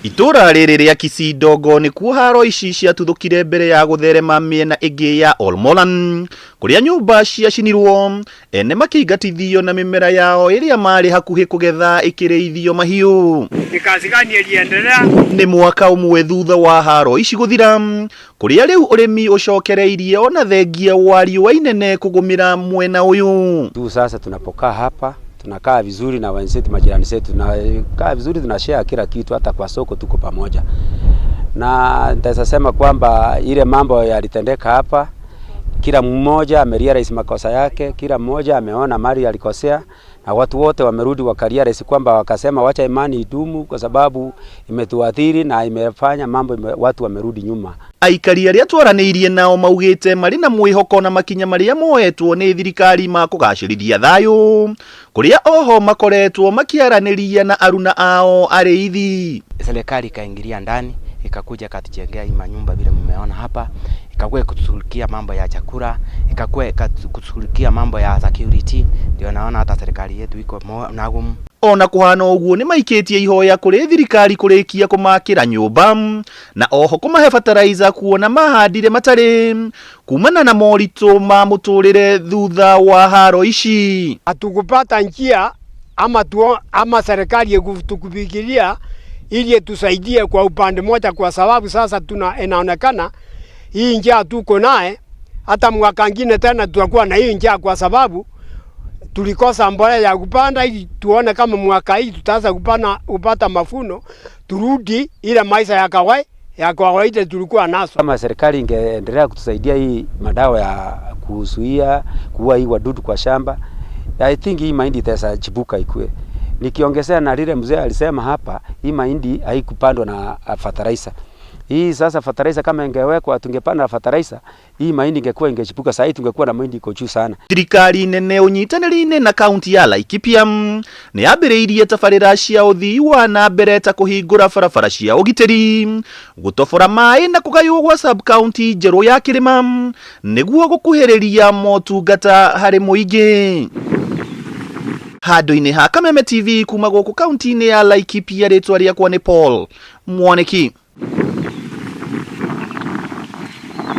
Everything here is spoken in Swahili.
Itura riri ria Kisindogo ni kuo haro ici ciatuthukire mbere ya gutherema miena ingi ya Olmoran kuria nyumba ciacinirwo ene makiingatithio na mimera yao iria mari hakuhi kugetha ikireithio mahiu. Nikazigania liendelea Ni mwaka umwe thutha wa haro ici guthira kuria riu urimi ucokereirie ona thengia wa riua inene kugumira mwena uyu. Tu sasa tunapokaa hapa tunakaa vizuri na wenzetu, majirani zetu, tunakaa vizuri, tunashare kila kitu, hata kwa soko tuko pamoja. Na nitaweza sema kwamba ile mambo yalitendeka hapa, kila mmoja amerealize makosa yake, kila mmoja ameona mali alikosea, na watu wote wamerudi wakarealize kwamba wakasema wacha imani idumu, kwa sababu imetuathiri na imefanya mambo watu wamerudi nyuma. Aikari aria twaraniirie nao maugite mari na mwihoko na makinya maria moetwo ni thirikari ma kugacirithia thayu, kuria oho makoretwo makiaraniria na aruna ao ariithi. Serikali ikaingilia ndani, ikakuja katujengea hii manyumba vile mmeona hapa, ikakuwa kutushughulikia mambo ya chakula, ikakuwa kutushughulikia mambo ya security. Ndio naona hata serikali yetu iko nagumu. Ona kuhana uguo ni maikitie ihoya kuri thirikari kurikia kumakira nyumba na oho kumahe fertilizer kuona mahandire matari kumana na morito ma muturire thutha wa haro ici. Hatukupata njia ama serikali yetukufikiria ili tusaidie kwa upande moja, kwa sababu sasa inaonekana hii njia tuko naye, hata mwaka mwingine tena tutakuwa na hii njia, kwa sababu tulikosa mbolea ya kupanda, ili tuone kama mwaka hii tutaanza kupata mafuno, turudi ile maisha ya kawaida tulikuwa nazo. Kama serikali ingeendelea kutusaidia hii madawa ya kuzuia kuua hii wadudu kwa shamba, I think hii mahindi itaweza chibuka ikue. Nikiongezea na lile mzee alisema hapa, hii mahindi haikupandwa na fertilizer. Hii sasa fertilizer kama ingewekwa, tungepanda fertilizer, hii mahindi ingekuwa ingechipuka, sasa tungekuwa na mahindi iko juu sana. Thirikari nene unyitanĩri-inĩ na kaunti ya Laikipia ni yambĩrĩirie tabarĩra cia ũthii wa na mbere ta kũhingũra barabara cia ũgitĩri, gũtobora maĩ na kũgaywo gwa sub county njerũ ya Kĩrĩma nĩguo gũkuhĩrĩria motungata harĩ mũingĩ. Handũ-inĩ ha Kameme TV kuma gũkũ kaunti-inĩ ya Laikipia, rĩtwa rĩakwa nĩ Paul Mwaniki.